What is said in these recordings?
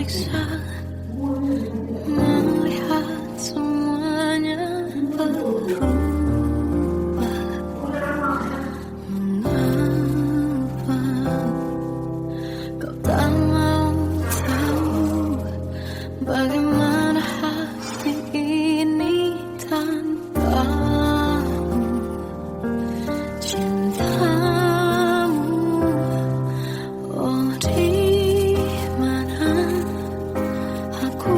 tersiksa melihat semuanya berubah. Mengapa kau tak mau tahu bagaimana hati ini tanpamu? Cintamu, oh di mana aku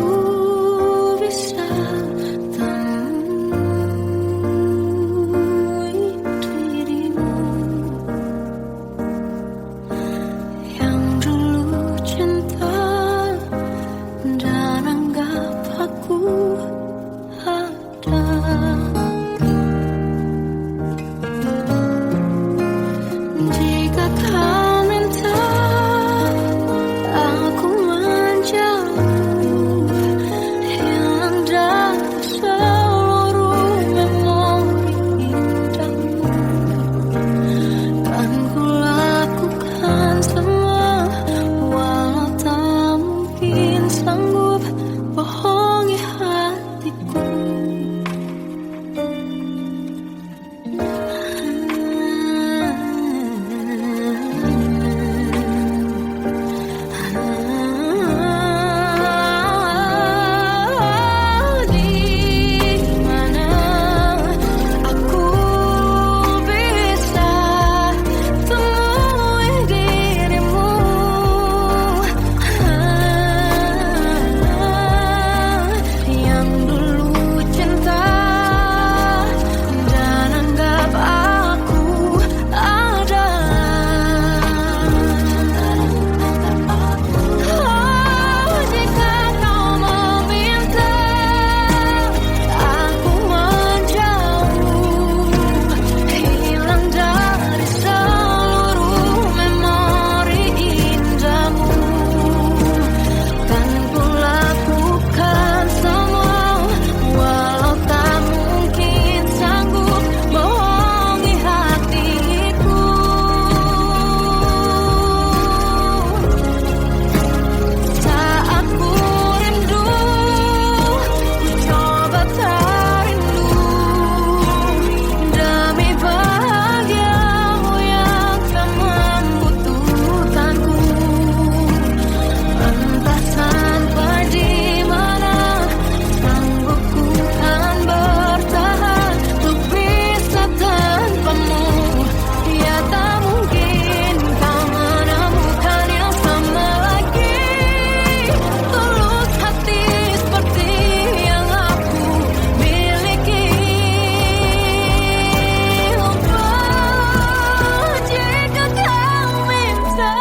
bisa temui dirimu yang dulu cinta dan anggap aku ada. Jika kau minta aku menjauh, hilang dari seluruh memori indahmu, kan ku lakukan semua, walau tak mungkin sanggup bohongi hatiku. Di mana aku bisa temui dirimu yang dulu cinta dan anggap aku ada. Oh, jika kau meminta aku menjauh, hilang dari seluruh memori indahmu, kan ku lakukan semua, walau tak mungkin sanggup bohongi hatiku. Saat ku rindu, ku coba tak rindu, demi bahagiamu yang tak membutuhkanku. Entah sampai di mana sanggup ku kan bertahan untuk bisa tanpamu. Ya tak mungkin kau menemukan yang sama lagi, tulus hati seperti yang aku miliki. Oh, jika kau minta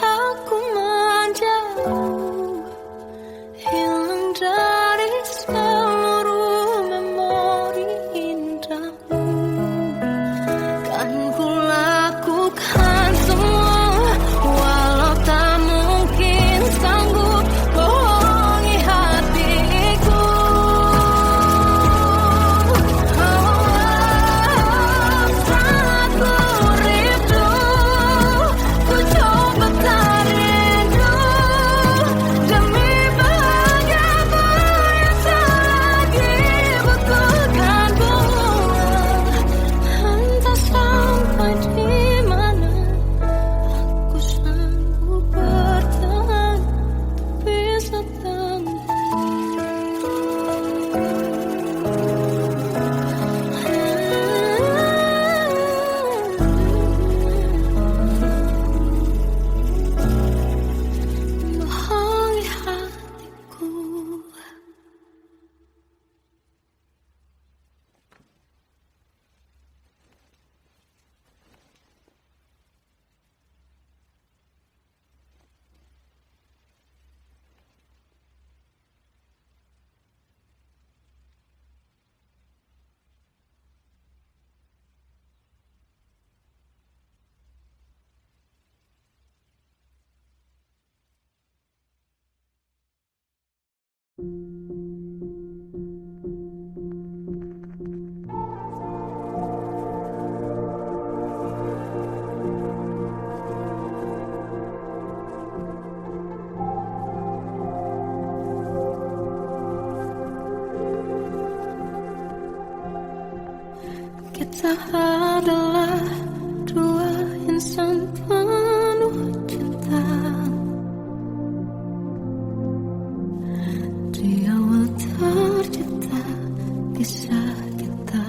aku menjauh, hilang dari seluruh memori indahmu, kan ku lakukan semua, walau tak mungkin sanggup bohongi hatiku. Saat ku rindu, ku coba tak rindu, demi bahagiamu yang tak lagi butuhkanku. Entah sampai di mana aku sanggup bertahan untuk bisa bohongi hatiku. Kita adalah dua insan penuh cinta. Di awal tercipta kisah kita,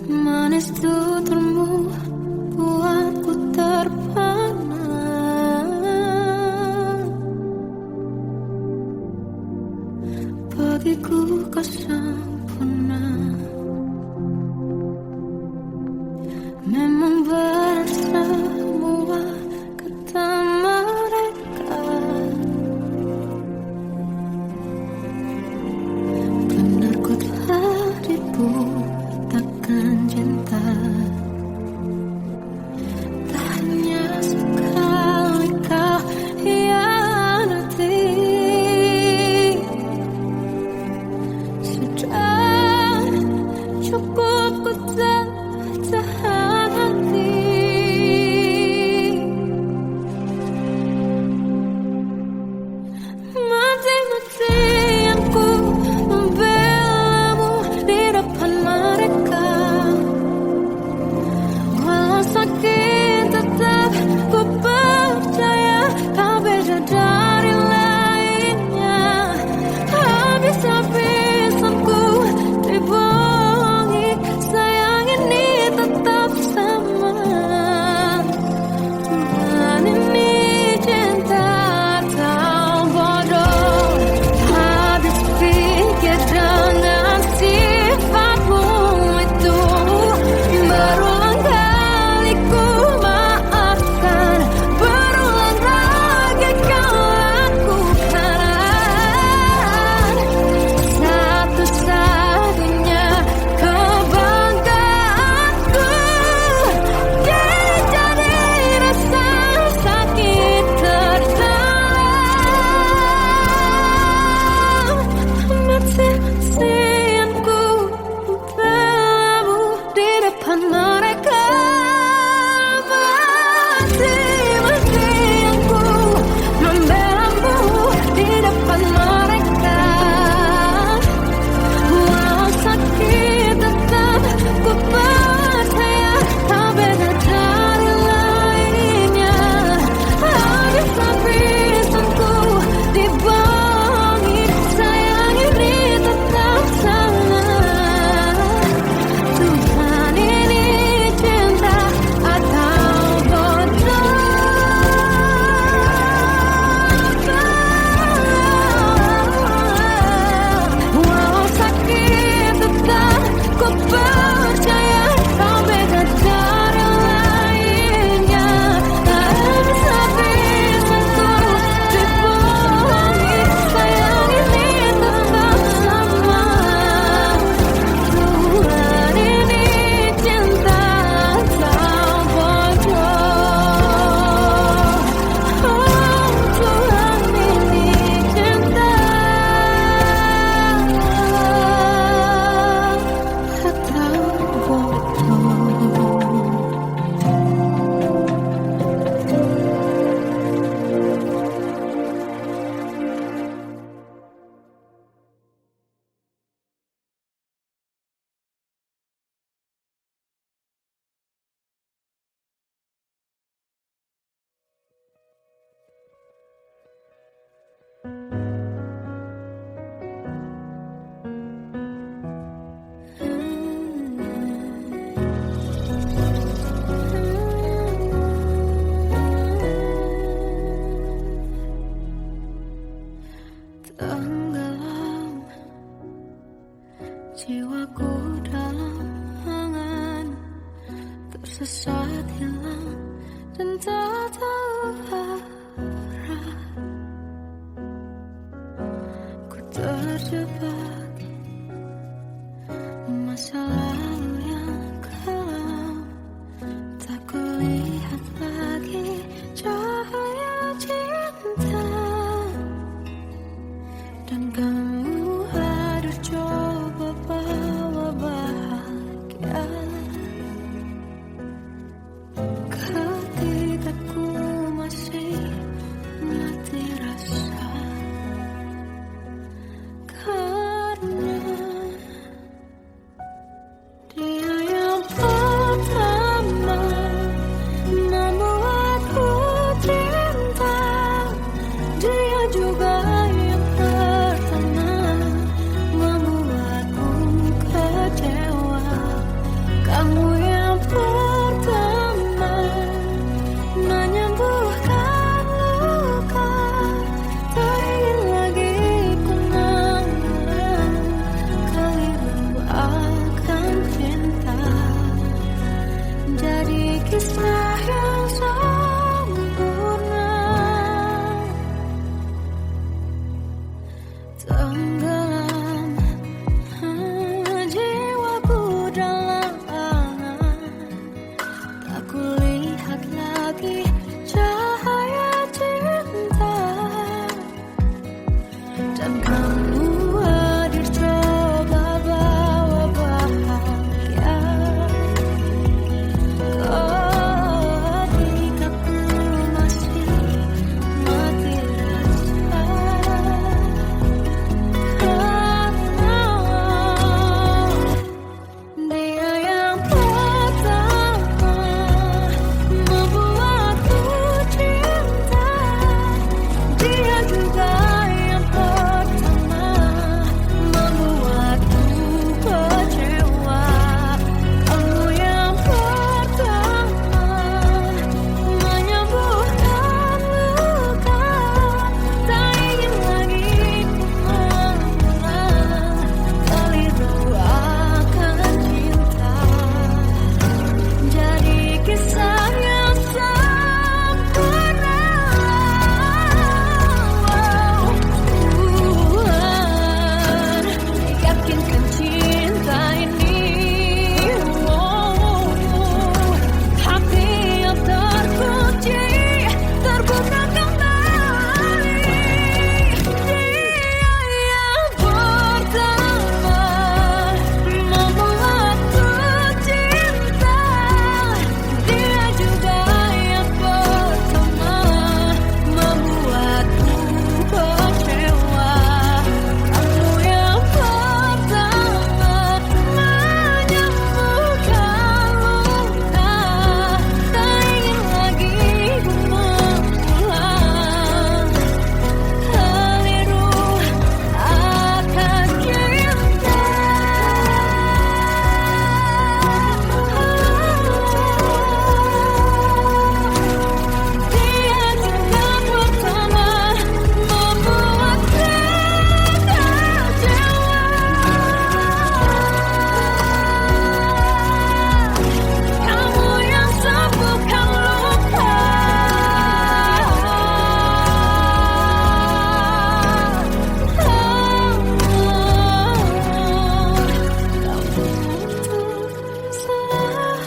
manis tuturmu buatku terpana. Bagiku kau sempurna. Memang berat semua kata mereka, benar ku telah dibutakan cinta. Tak hanya sekali kau hianati, sudah cukup ku tahan hati. Mati-matian ku membelamu di depan mereka. Walau sakit tetap ku percaya kau beda dari lainnya. Habis-habisan ku dibohongi, sayang ini tetap sama. Tuhan ini cinta atau bodoh. Habis pikir dengan sifatmu itu, berulang kali ku maafkan, berulang lagi kau lakukan. Satu-satunya kebanggaanku, jadi rasa sakit terdalam. Mati-matian ku membelamu di depan mereka. Mati-matian ku membelamu di depan mereka. Walau sakit tetap ku percaya kau beda dari lainnya. Habis-habisan ku dibohongi, sayang ini tetap sama. Tuhan ini cinta atau bodoh. Walau sakit tetap ku percaya kau beda dari lainnya. Habis-habisan ku dibohongi, sayang ini tetap sama. Tuhan ini cinta atau bodoh. Oh, Tuhan ini cinta atau bodoh. Tenggelam jiwaku dalam angan, tersesat hilang dan tak tahu arah. Ku terjebak masa lalu yang kelam, tak kulihat lagi cahaya cinta. Dan kamu hadir coba bawa bahagia. Ketika ku masih mati rasa, karena Tenggelam jiwaku dalam, tak kulihat lagi cahaya cinta. Dan kamu hadir coba bawa bahagia. Ketika ku masih mati rasa, karena dia yang pertama membuatku cinta. Dia juga yang pertama membuatku kecewa. Kamu yang pertama menyembuhkan luka. Tak ingin lagi ku mengulang keliru akan cinta. Jadi kisah yang sempurna. Tuhan yakinkan cinta ini. Hati yang terkunci terbuka kembali. Dia yang pertama membuatku cinta. Dia juga yang pertama membuatku kecewa. Kamu yang pertama menyembuhkan luka. Tak ingin lagi ku mengulang keliru akan cinta. Dia juga pertama membuatku kecewa. Kamu yang sembuhkan luka. Kamu untuk selamanya.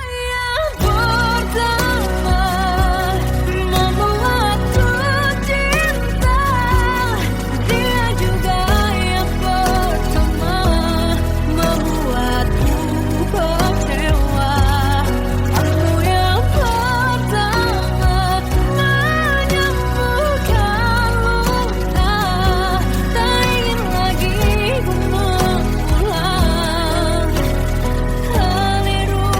Yang pertama membuatku cinta. Dia juga yang pertama membuatku kecewa. Kamu yang pertama menyembuhkan luka. Tak ingin lagi ku mengulang keliru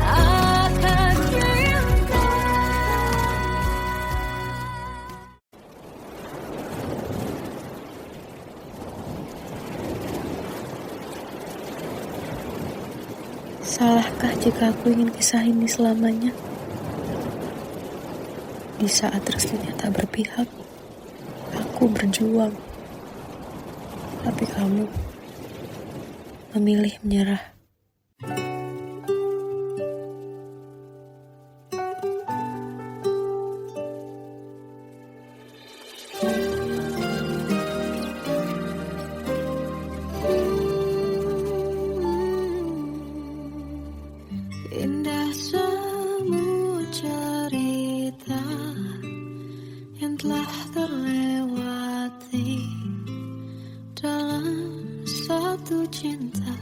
akan cinta. Salahkah jika aku ingin kisah ini selamanya? Di saat resminya tak berpihak, aku berjuang. Tapi kamu memilih menyerah. Indah semua cerita yang telah terlewati dalam satu cinta.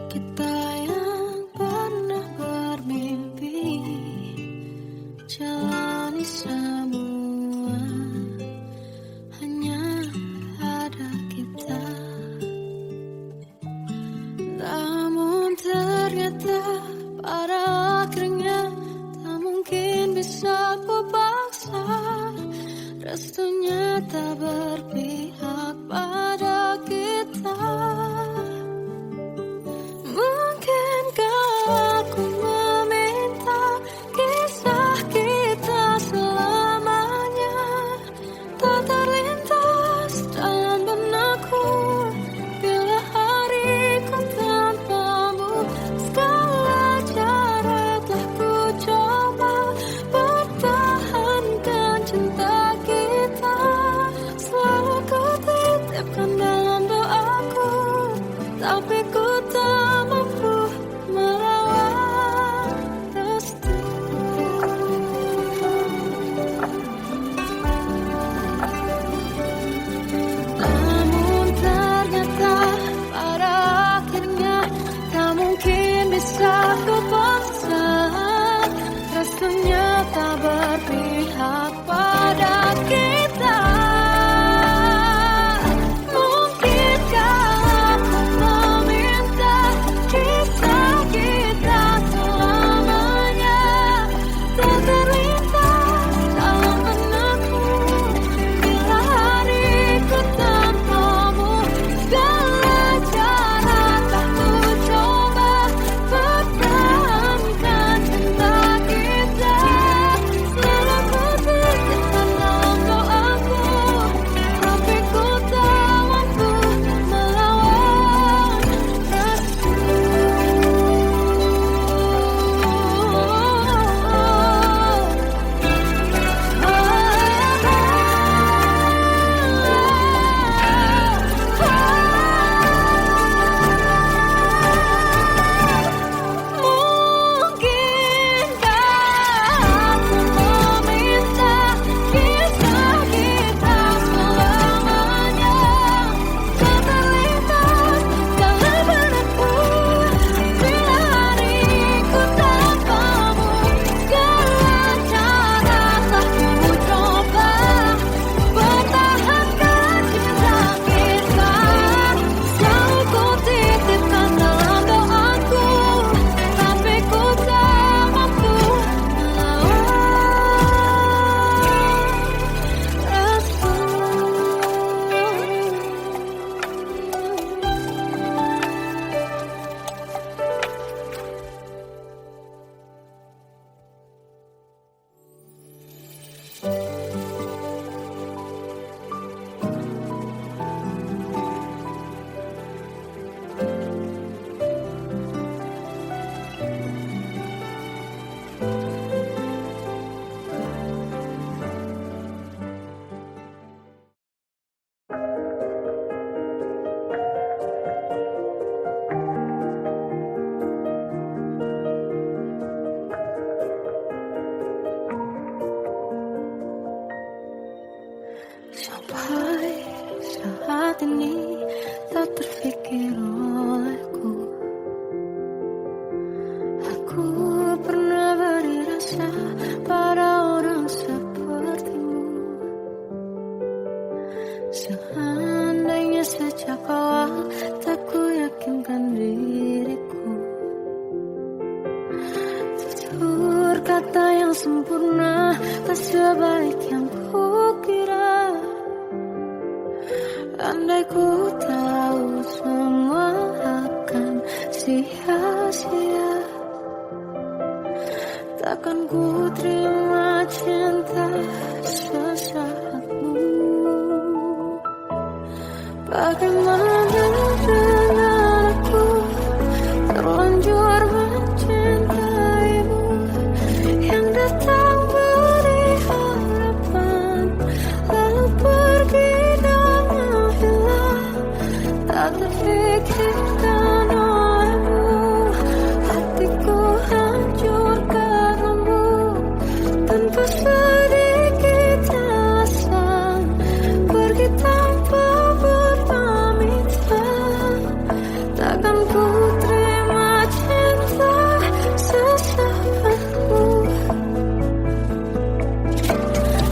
Kita yang pernah bermimpi jalani semua, hanya ada kita. Namun ternyata pada akhirnya tak mungkin bisa ku paksa. Restunya tak berpihak titipkan dalam doaku, tapi ku tak mampu melawan restu. Namun ternyata pada akhirnya tak mungkin bisa ku paksa. Restunya tak berpihak pada kita. Mungkinkah aku meminta kisah kita selamanya tak terlintas dalam benakku bila hariku tanpamu. Segala cara tak ku coba pertahankan cinta kita. Selalu ku titipkan dalam doaku, tapi ku tak mampu melawan restu. Mungkinkah aku meminta kisah kita selamanya tak terlintas dalam benakku bila hariku tanpamu. Segala cara tak ku coba pertahankan cinta kita. Selalu ku titipkan dalam doaku, tapi ku tak mampu sampai saat ini tak terfikir olehku. Aku pernah beri rasa pada orang sepertimu. Seandainya sejak awal tak ku yakinkan diriku. Tutur kata yang sempurna tak sebaik yang kukira. Andai ku tahu semua akan sia-sia, takkan ku terima cinta sesaatmu. Bagaimana dengan aku terlanjur mencintaimu, yang datang beri harapan lalu pergi dan hilang. Tak terfikirkan olehmu, hatiku hancur karenamu. Tanpa sedikit alasan pergi tanpa berpamitan. Takkan ku terima cinta sesaatmu.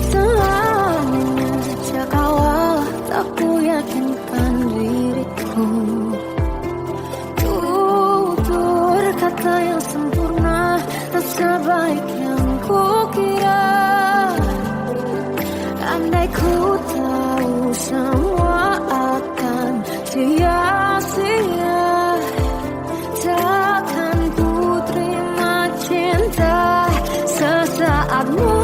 Selamanya sejak awal tak ku yakinkan diriku. Tutur kata yang sempurna tak sebaik yang kukira. Andai ku tahu semua akan sia-sia, takkan ku terima cinta sesaatmu.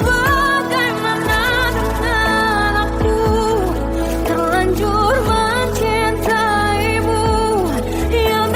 Bagaimana dengan aku terlanjur mencintaimu, yang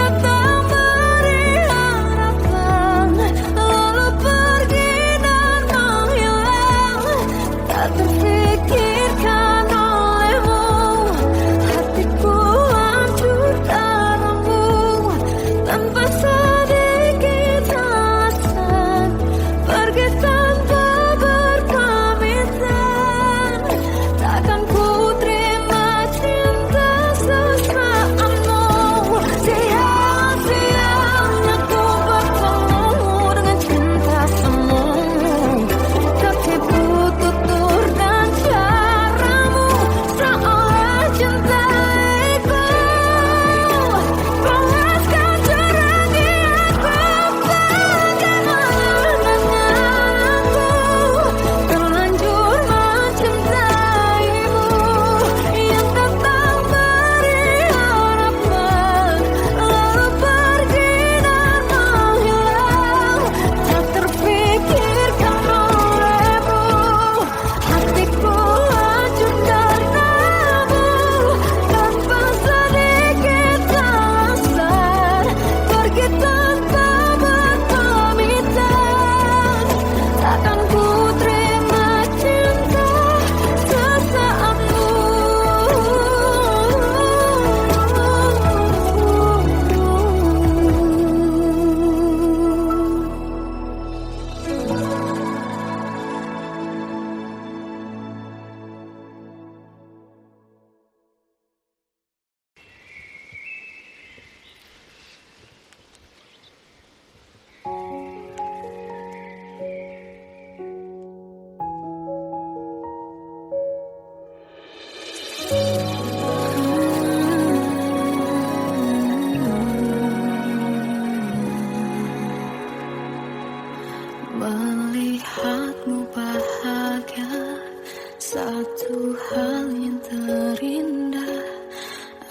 hal yang terindah,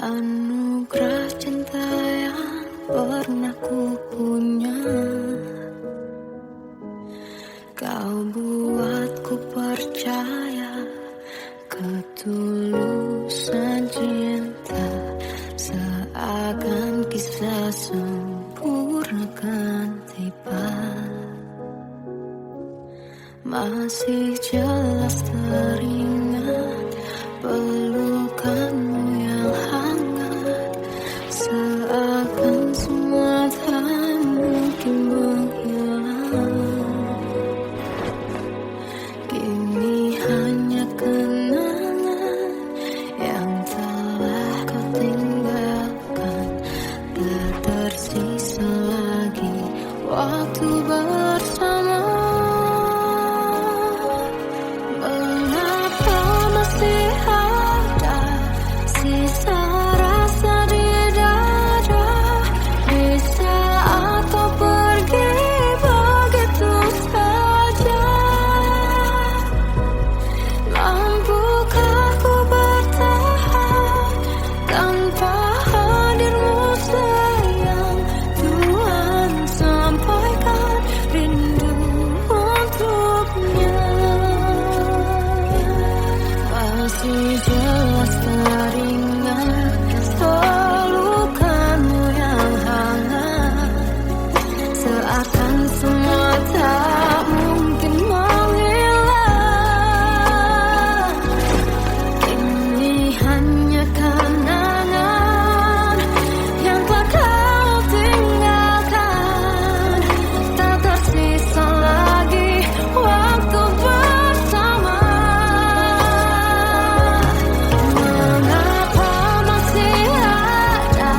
anugerah cinta yang pernah ku punya. Kau buatku percaya ketulusan cinta, seakan kisah sempurna kan tiba. Masih jelas teringat pelukanmu yang hangat, seakan semua tak mungkin menghilang. Kini hanya kenangan yang telah kau tinggalkan, tak tersisa lagi waktu bersama. Mengapa masih ada sisa rasa di dada, di saat kau pergi begitu saja? Mampukah ku bertahan tanpa hadirmu sayang? Tuhan sampaikan rindu untuknya. Masih jelas teringat pelukanmu yang hangat, seakan semua tak mungkin menghilang. Kini hanya kenangan yang telah kau tinggalkan, tak tersisa lagi waktu bersama. Mengapa masih ada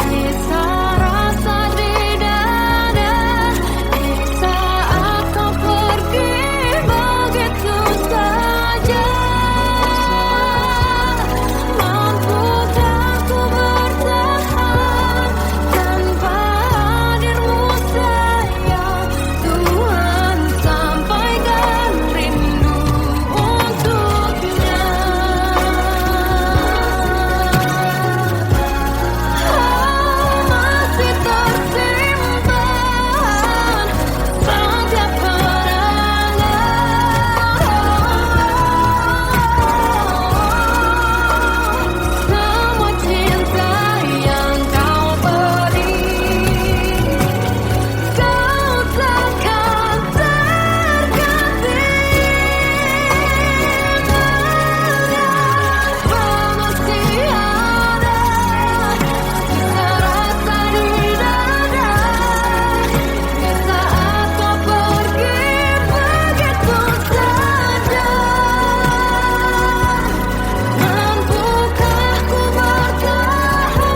sisa rasa di dada, di saat kau pergi begitu saja? Mampukah ku bertahan tanpa hadirmu sayang? Tuhan sampaikan rindu untuknya. Masih tersimpan setiap kenangan, semua cinta yang kau beri. Kau takkan terganti. Mengapa masih ada sisa rasa di dada, di saat kau pergi begitu saja? Mampukah ku bertahan?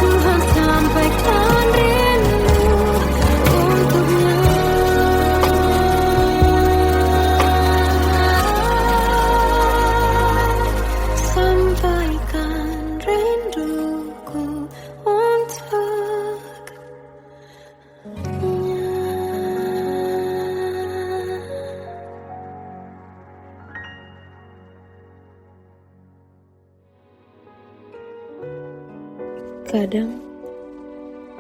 Tuhan sampaikan rindu untuknya. Sampaikan rinduku untuknya. Kadang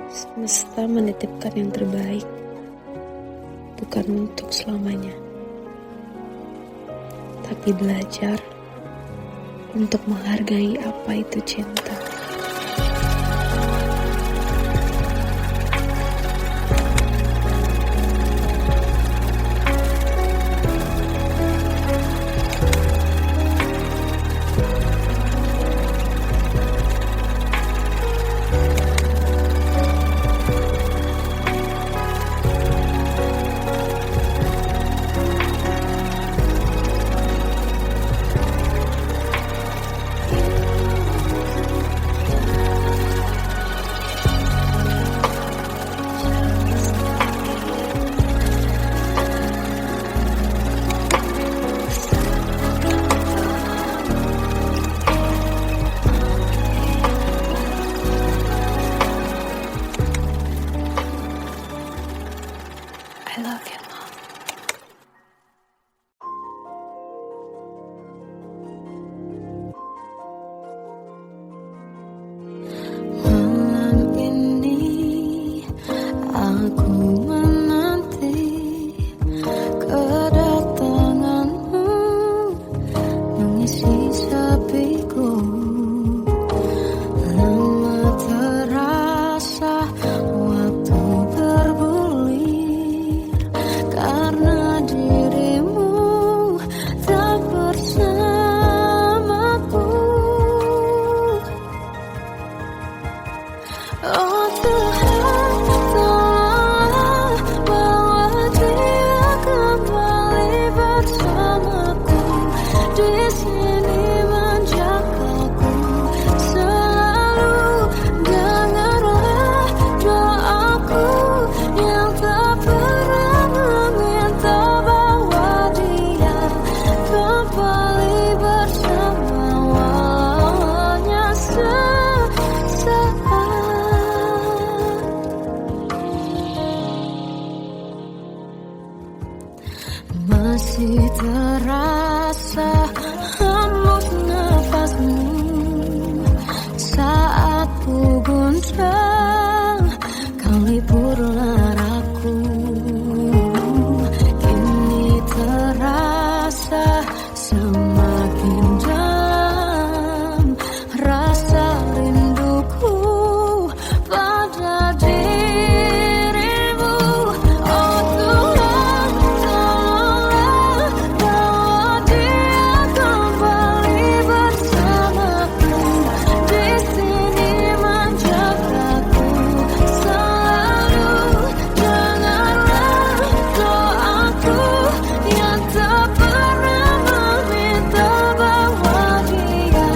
semesta menitipkan yang terbaik, bukan untuk selamanya, tapi belajar untuk menghargai apa itu cinta. Masih terasa hembus nafasmu saat ku guncang, kau liburlah aku. Kini terasa semakin dalam rasa rinduku pada dirimu. Oh Tuhan, tolonglah bawa dia kembali bersamaku. Di sini menjagaku selalu. Janganlah doaku yang tak pernah meminta bawa dia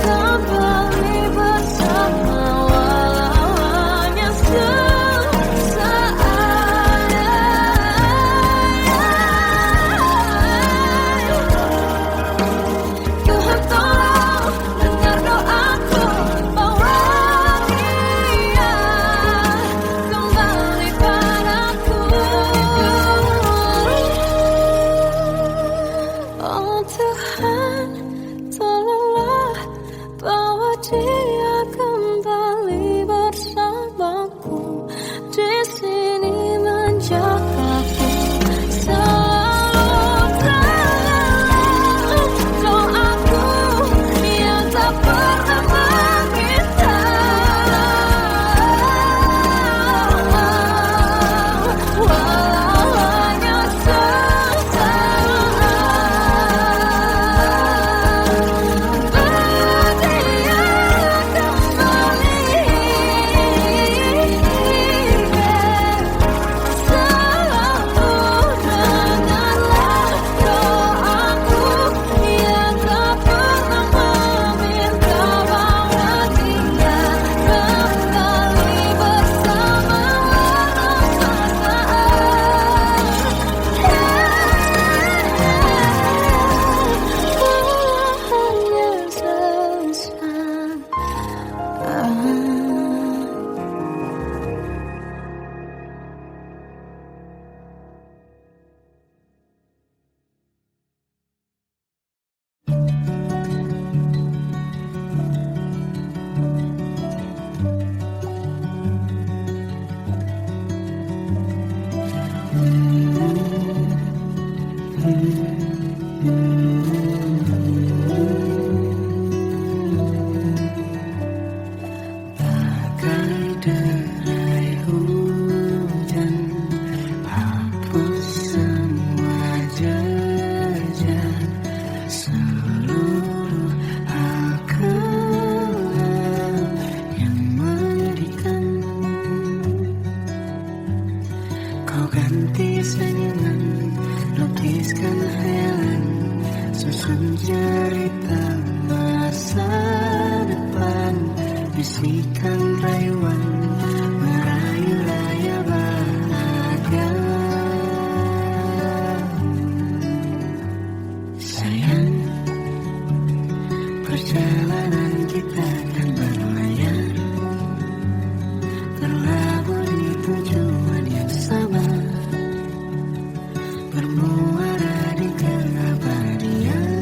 kembali bersama, walau hanya sesaat. Tuhan tolong dengar doaku, bawa dia kembali padaku. Oh Tuhan, tolonglah bawa dia kembali bersamaku. Di sini menjagaku selalu. Doaku yang tak pernah meminta, walau hanya sesaat. Bagai derai hujan, hapus semua jejak seluruh akal yang menyedihkan. Kau ganti senyuman, lukiskan hayalan, susun cerita masa depan. Bisikan rayuan, merayu raya bahagia. Sayang, perjalanan kita akan berlayar, terlabur di tujuan yang sama, bermuara di keabadian.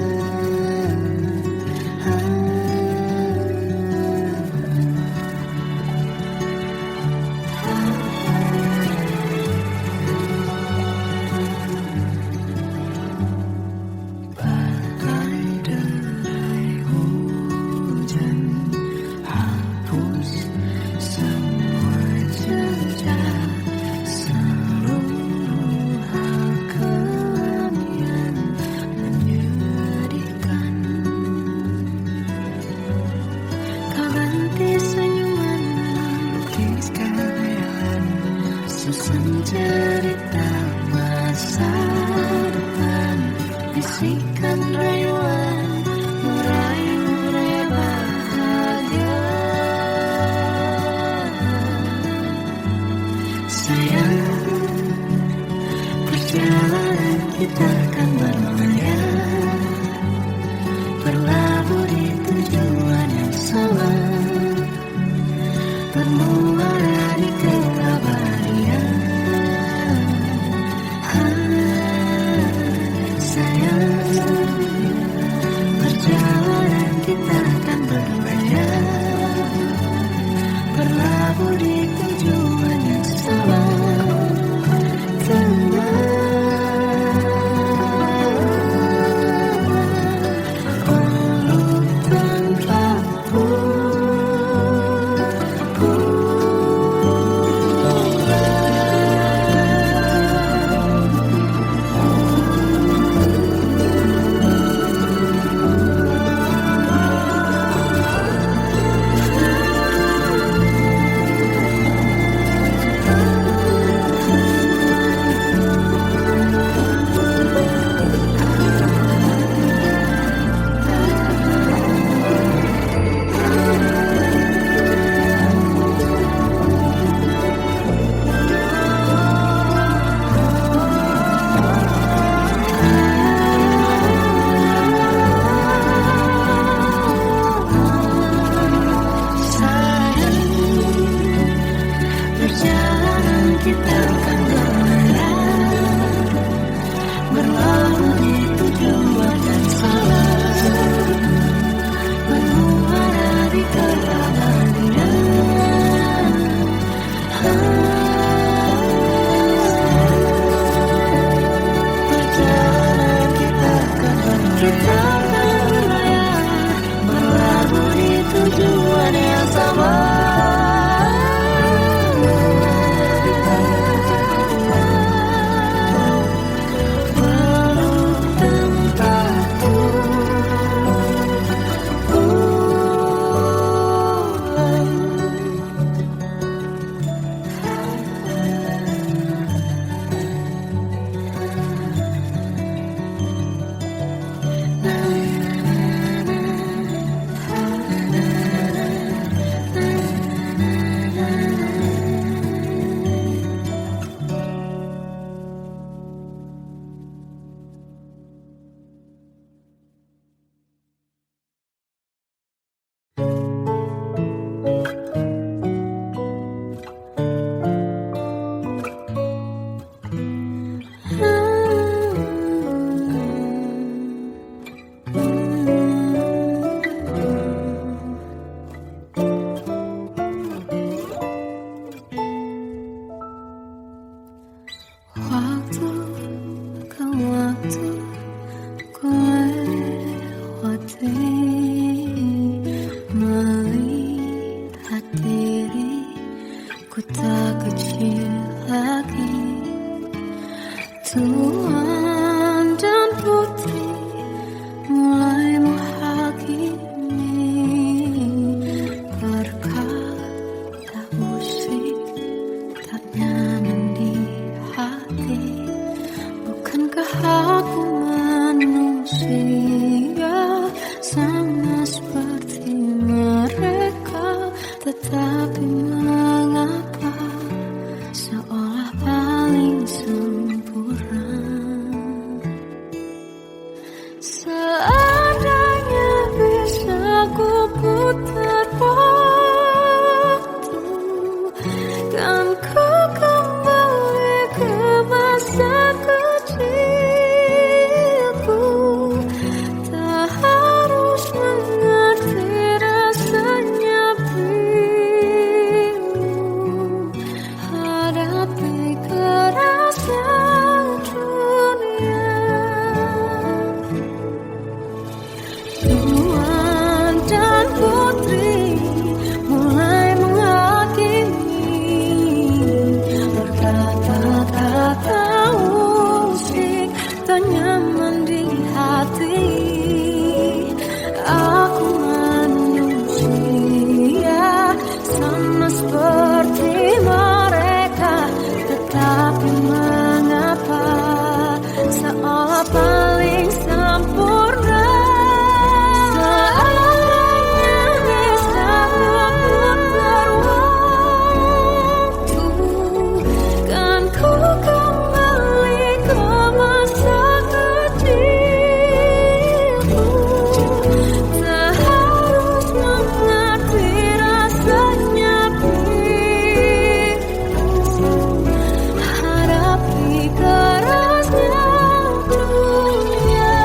Cerita masa depan, bisikan rayuan, merayu raya bahagia. Sayang, perjalanan kita akan berlayar, berlabuh di tujuan yang sama, bermuara di keabadian. kita berlayar, berlabuh di tujuan yang sama. Waktu ke waktu ku lewati, melihat diri ku tak kecil lagi. Tuan dan putri mulai menghakimi, berkata musik tak nyaman di hati. Bukankah aku manusia sama seperti mereka? Tetapi mengapa seolah paling sempurna? Seandainya bisa ku putar waktu, kan ku kembali ke masa kecilku. Tak harus mengerti rasanya bingung, hadapi kerasnya dunia. Tuan dan putri mulai menghakimi, berkata-kata musik tak nyaman di hati. Aku manusia sama seperti mereka, tetapi mengapa seolah paling sempurna? Seandainya bisa memutar waktu, kan ku kembali ke masa kecilku. Tak harus mengerti rasanya bingung, hadapi kerasnya dunia.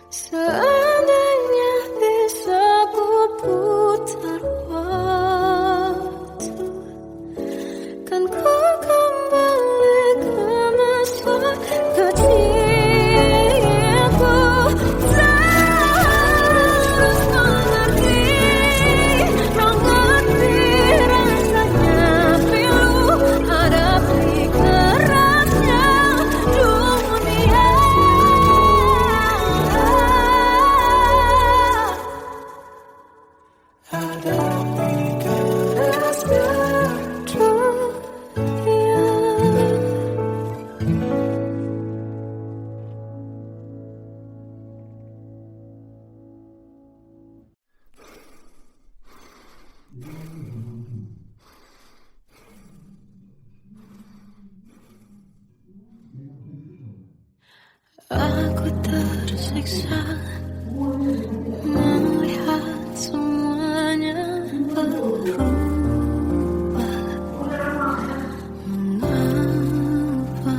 Seandainya bisa ku putar waktu, kan ku kembali ke masa kecilku. Terus mengerti rasanya pilu, hadapi kerasnya dunia. Hadapi kerasnya dunia. tersiksa melihat semuanya berubah. Mengapa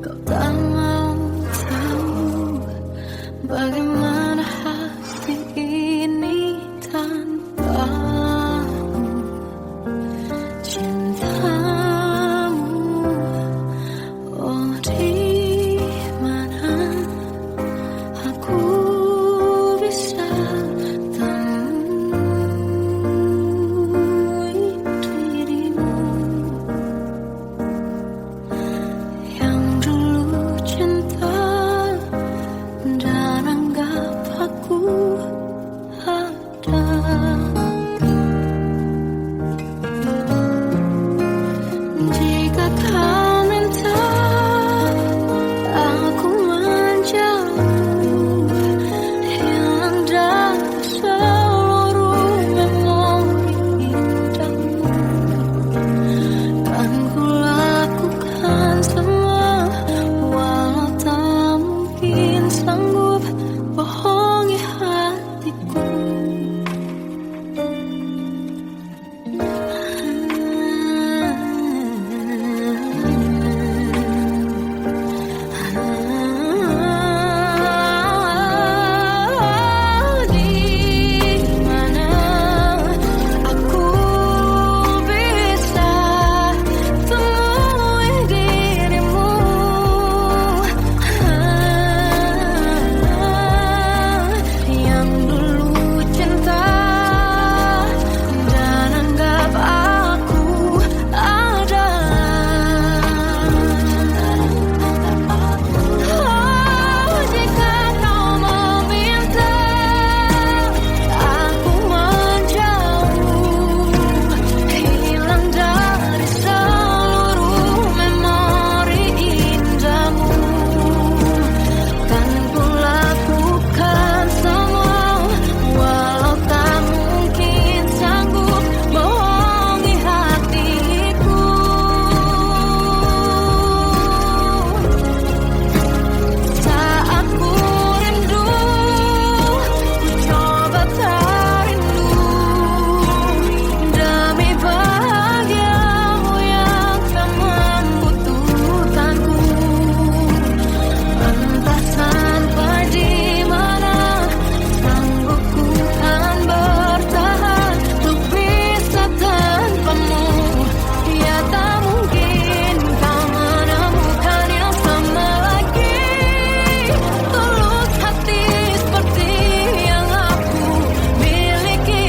kau tak mau tahu bagaimana hati ini tanpamu? Cintamu, oh di mana aku bisa temui dirimu yang dulu cinta dan anggap aku ada. Jika kau minta aku menjauh, hilang dari seluruh memori indahmu, kan ku lakukan semua, walau tak mungkin sanggup bohongi hatiku. Di mana aku bisa temui dirimu yang dulu cinta dan anggap aku ada. Oh, jika kau meminta aku menjauh, hilang dari seluruh memori indahmu, kan ku lakukan semua, walau tak mungkin sanggup bohongi hatiku. Saat ku rindu, ku coba tak rindu, demi bahagiamu yang tak membutuhkanku. Entah sampai di mana sanggup ku kan bertahan untuk bisa tanpamu. Ya tak mungkin kau menemukan yang sama lagi, tulus hati seperti yang aku miliki.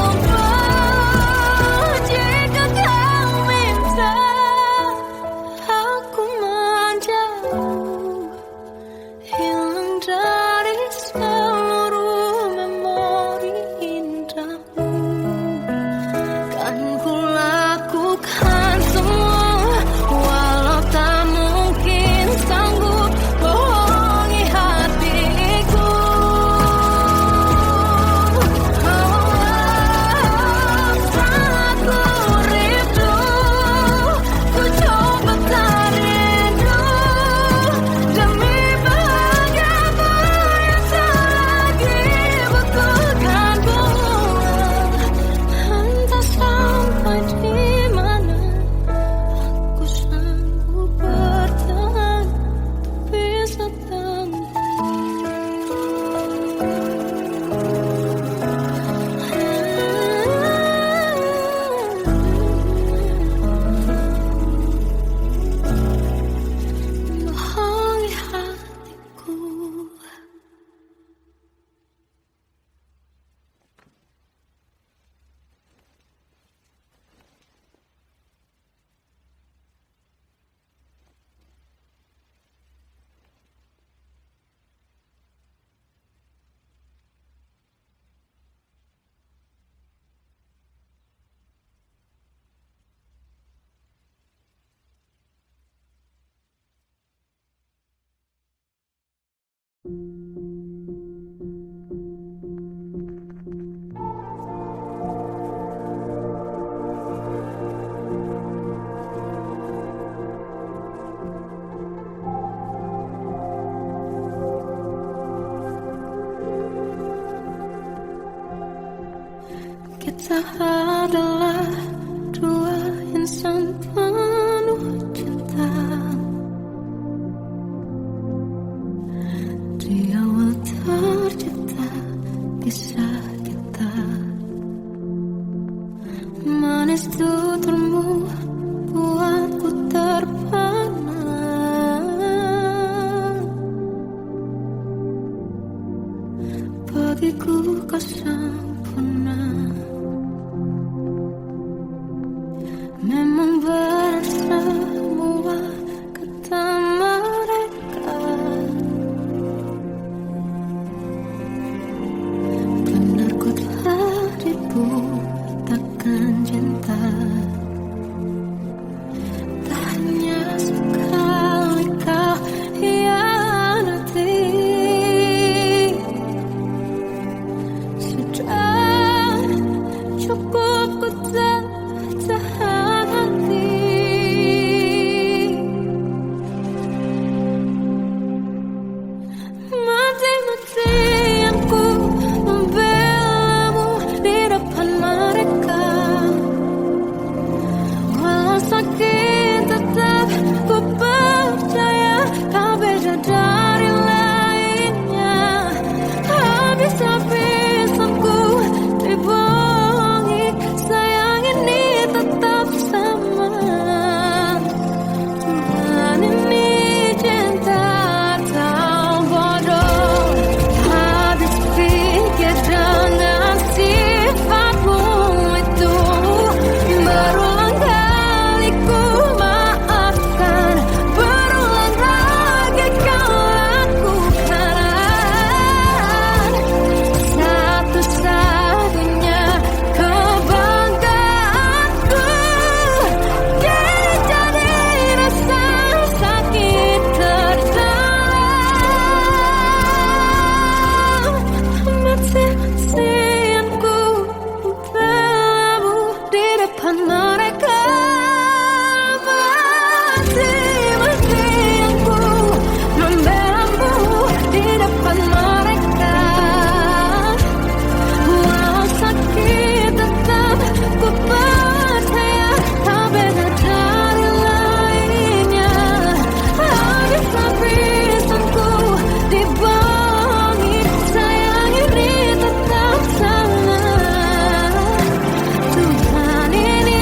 Oh, jika kau minta aku menjauh, hilang dari seluruh memori indahmu, kan ku lakukan semua, walau tak mungkin sanggup bohongi hatiku. Saat ku rindu, ku coba tak rindu, demi bahagiamu yang tak lagi butuhkanku. Entah sampai di mana aku sanggup bertahan untuk bisa bohongi hatiku. Kita adalah dua insan penuh cinta. Di awal tercipta kisah kita, manis tuturmu buatku terpana. Bagiku kau sempurna. Memang berat semua kata mereka, benar ku telah dibutakan cinta. Tak hanya sekali kau hianati, sudah cukup ku tak tahan hati. Mati-matian ku membelamu di depan mereka. Walau sakit tetap ku percaya kau beda dari lainnya. Habis-habisan ku dibohongi, sayang ini tetap sama. Tuhan ini cinta atau bodoh. Habis pikir dengan sifatmu itu, berulang kali ku maafkan, berulang lagi kau lakukan. Satu-satunya kebanggaanku, kini jadi rasa sakit terdalam. Mati-matian ku membelamu di depan mereka. Mati-matian ku membelamu di depan mereka. Walau sakit tetap ku percaya kau beda dari lainnya. Habis-habisan ku dibohongi, sayang ini tetap sama. Tuhan ini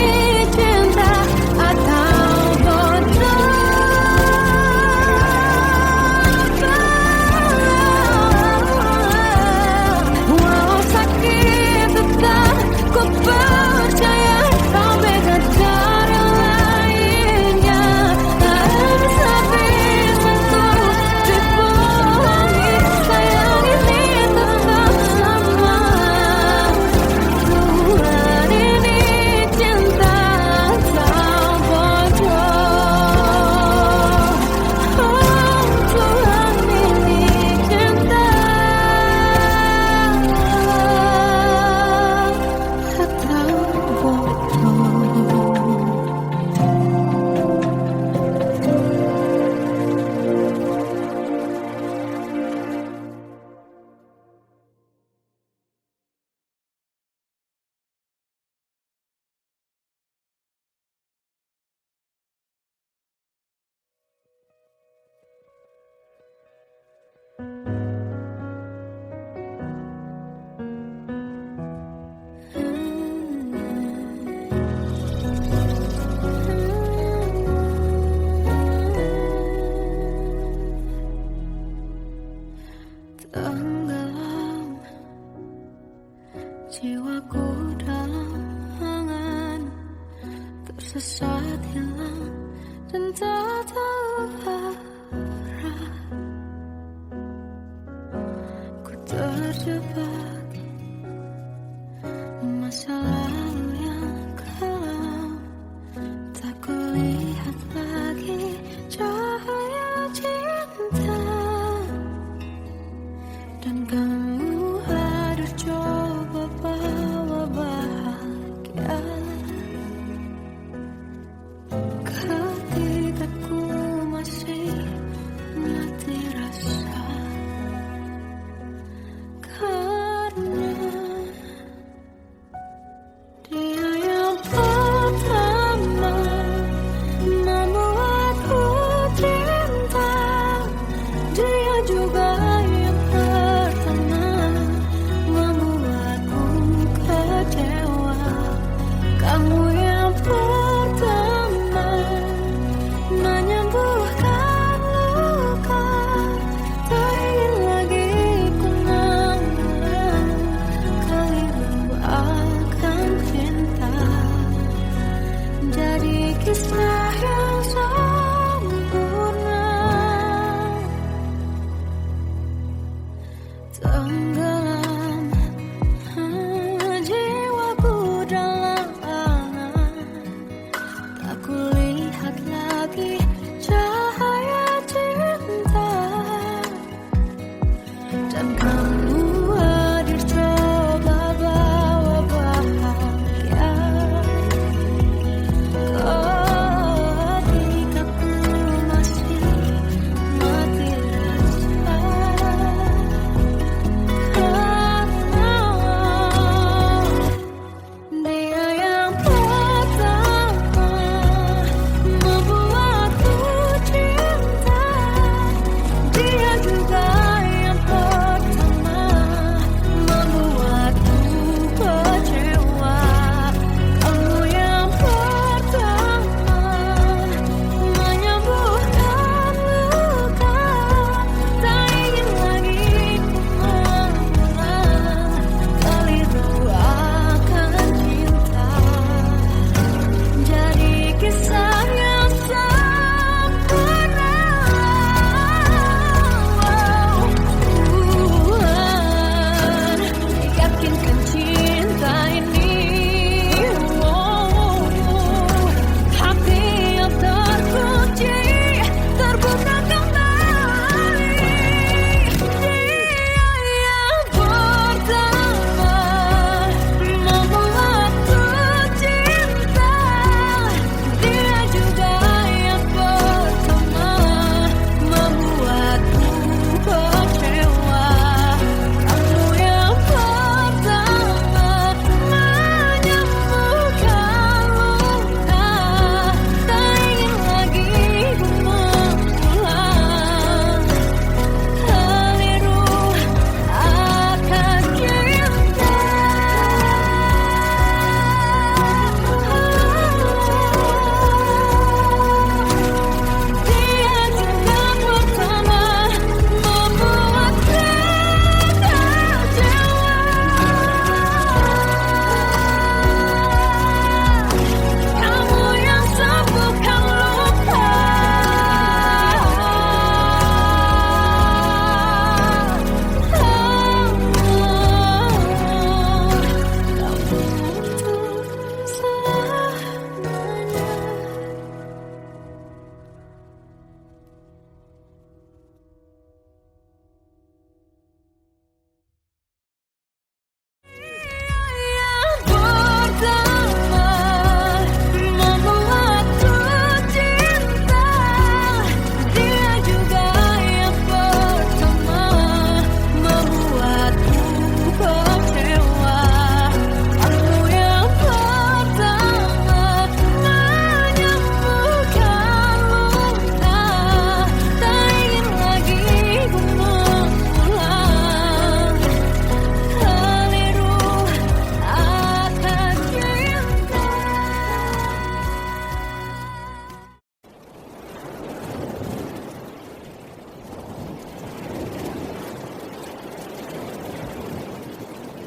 cinta atau bodoh. Walau sakit tetap ku percaya kau beda dari lainnya. Habis-habisan ku dibohongi, sayang ini tetap sama. Tuhan ini cinta atau bodoh. Oh, Tuhan ini cinta atau bodoh. Tenggelam jiwaku dalam angan, tersesat hilang dan tak tahu arah. Ku terjebak masa lalu yang kelam, tak kulihat lagi cahaya cinta. Dan kamu harus coba bawa bahagia ketika ku masih mati rasa. Karena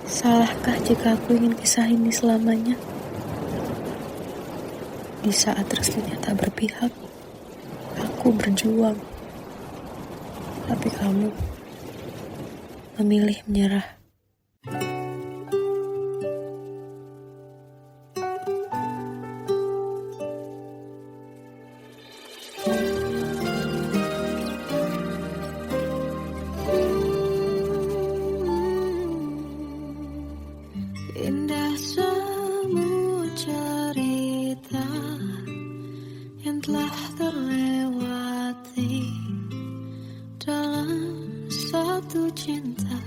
Salahkah jika aku ingin kisah ini selamanya? Di saat restunya tak berpihak, aku berjuang. Tapi kamu memilih menyerah. Indah semua cerita yang telah terlewati dalam satu cinta.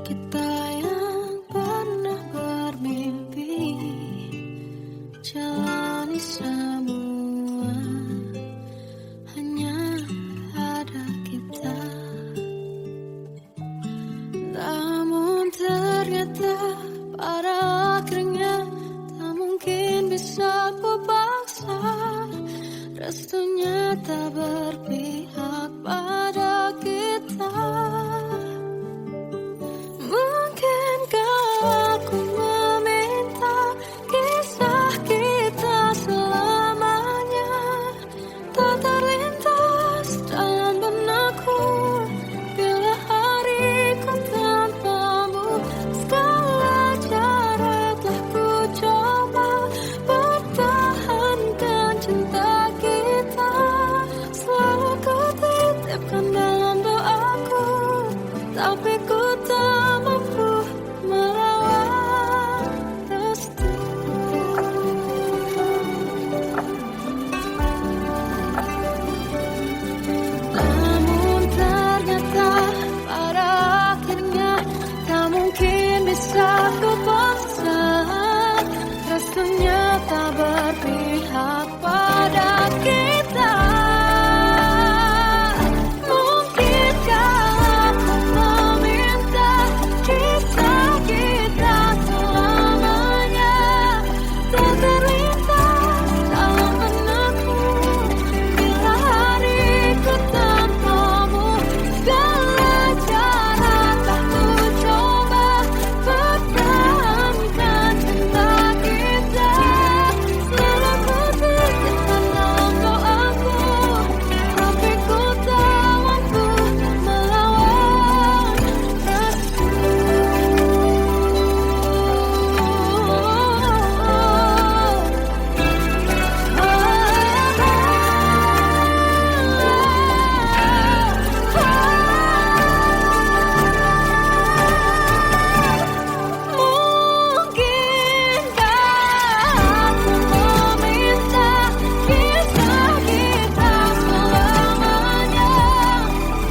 Kita yang pernah bermimpi jalani semua, hanya ada kita. Namun ternyata pada akhirnya tak mungkin bisa ku paksa. Restunya tak berpihak pada kita. Mungkinkah aku meminta kisah kita selamanya tak terlintas dalam benakku bila hariku tanpamu. Segala cara telah ku coba pertahankan cinta kita. Selalu ku titipkan dalam doaku, tapi ku tak mampu merawat restu. Namun ternyata pada akhirnya tak mungkin bisa ku paksa. Restunya tak berpihak pada kita. Mungkinkah aku meminta kisah kita selamanya tak terlintas dalam benakku bila hariku tanpamu. Segala cara tak ku coba pertahankan cinta kita. Selalu ku titipkan dalam doaku, tapi ku tak mampu melawan restu. Mungkinkah aku meminta kisah kita selamanya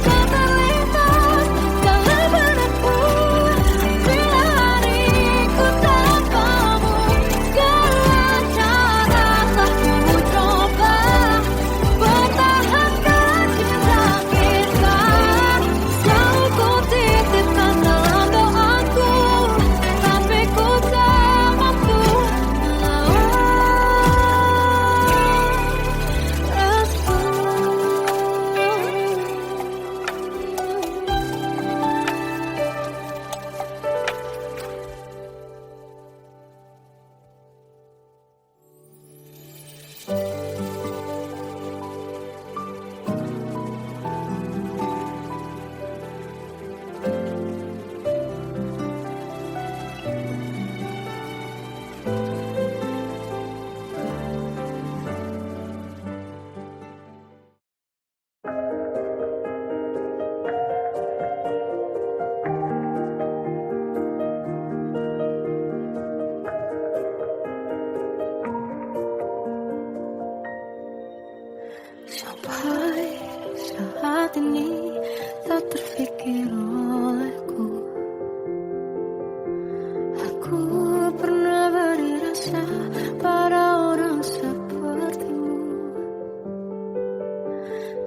tak terlintas dalam benakku bila hariku tanpamu. Segala cara telah ku coba pertahankan cinta kita. Selalu ku titipkan dalam doaku, tapi ku tak mampu melawan sampai saat ini tak terfikir olehku. Aku pernah beri rasa pada orang sepertimu.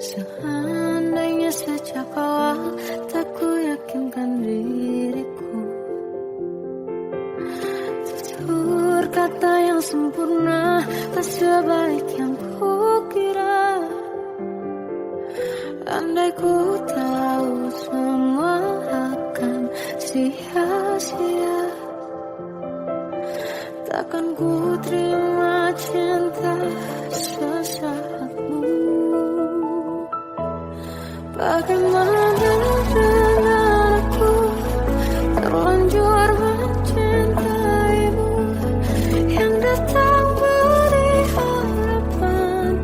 Seandainya sejak awal tak ku yakinkan diriku. Tutur kata yang sempurna tak sebaik yang kukira. Andai ku tahu semua takkan ku terima cinta sesaatmu. Bagaimana dengan aku terlanjur mencintaimu, yang datang beri harapan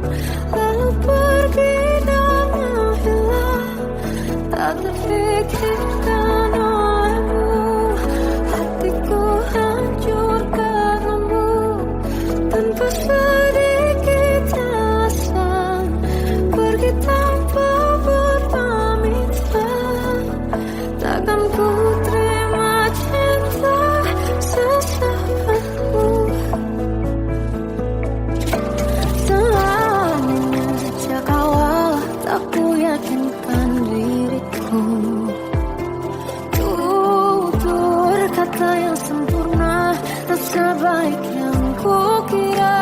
lalu pergi dan menghilang, tak terpikirkan olehmu. Hatiku hancur karenamu, tanpa sedikit alasan, pergi tanpa berpamitan. Takkan ku terima cinta sesaatmu. Sejak awal tak ku yakinkan diriku, tutur kata yang sempurna tak sebaik yang ku kira.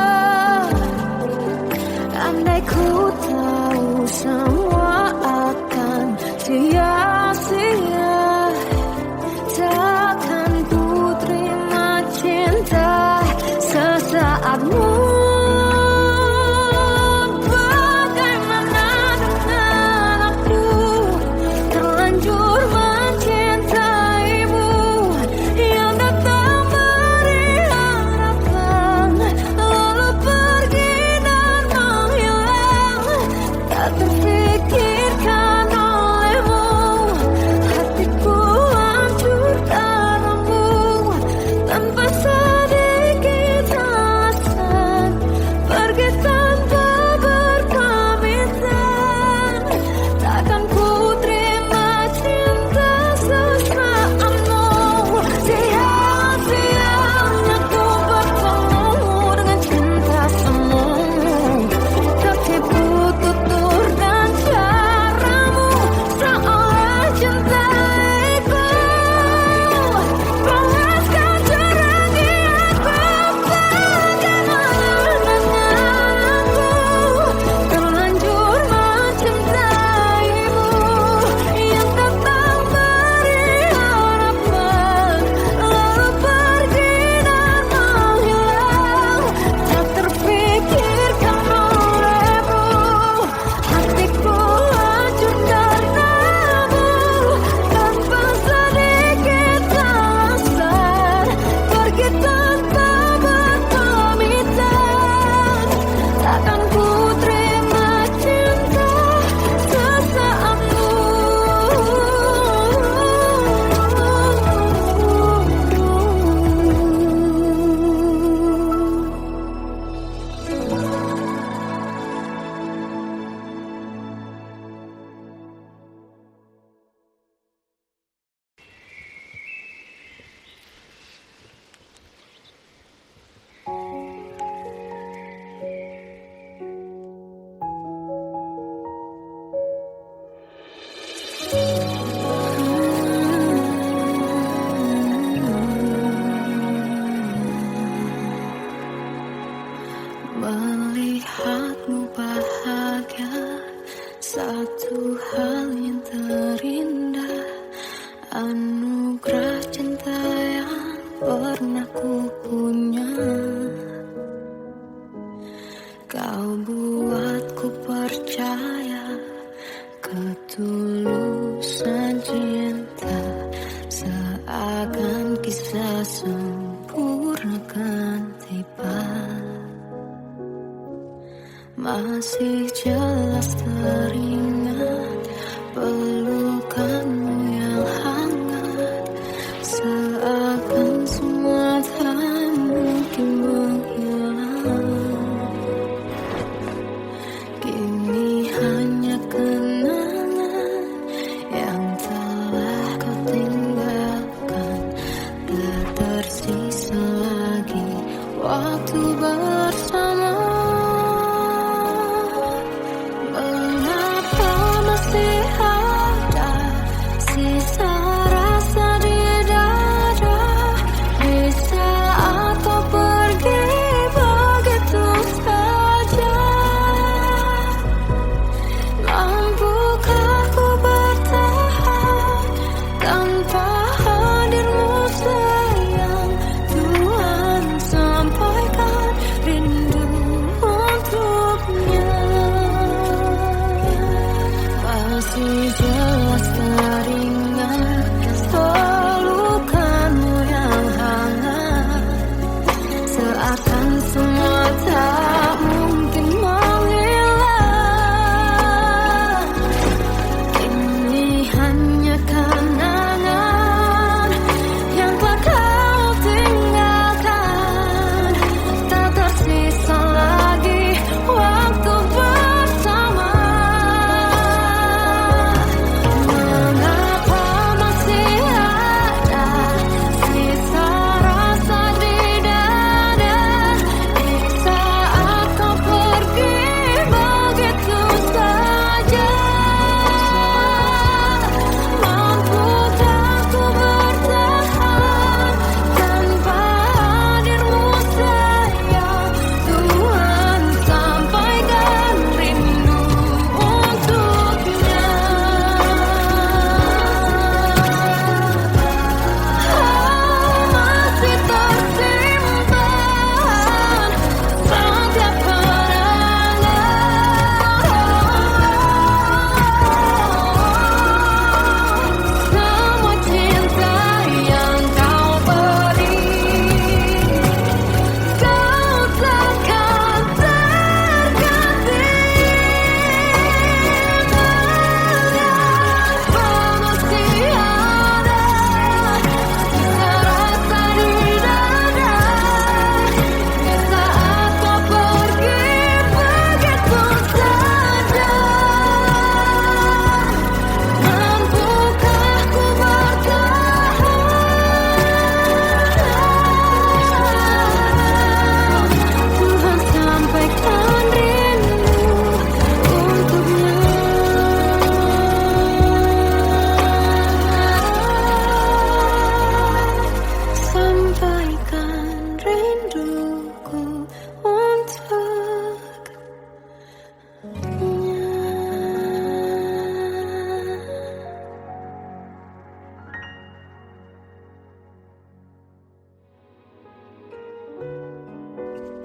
Andai ku tahu semua akan sia-sia, takkan ku terima cinta sesaatmu. Bagaimana dengan aku terlanjur mencintaimu, yang datang beri harapan lalu pergi dan menghilang, tak terpikirkan olehmu. Hatiku hancur karenamu, tanpa sedikit alasan, pergi tanpa berpamitan. Takkan ku terima cinta sesaatmu. Sia-sianya ku bertemu dengan cinta semu, tertipu tutur dan caramu, seolah cintaiku panaskan terangi aku. Bagaimana dengan aku terlanjur mencintaimu, yang datang beri harapan lalu pergi dan menghilang, tak terpikirkan olehmu. Hatiku hancur karenamu, tanpa sedikit alasan, pergi tanpa berpamitan. Takkan ku terima cinta sesaatmu. Melihatmu bahagia, satu hal yang terindah, anugerah cinta yang pernah ku punya. Kau buatku percaya ketulusan cinta, seakan kisah sempurna kan tiba. Masih jelas teringat pelukanmu yang hangat, seakan semua tak mungkin menghilang. Kini hanya kenangan yang telah kau tinggalkan, tak tersisa lagi waktu bersama. Mengapa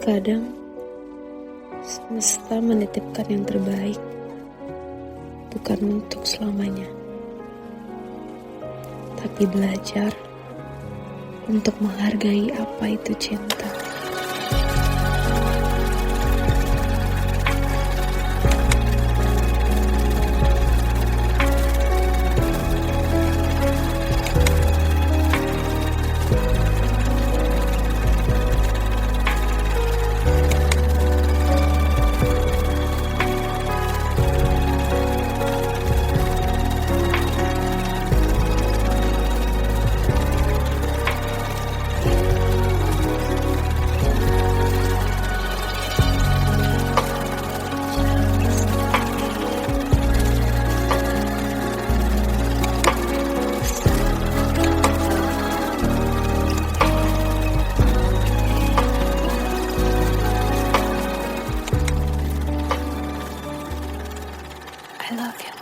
Kadang semesta menitipkan yang terbaik, bukan untuk selamanya, tapi belajar untuk menghargai apa itu cinta. I love you.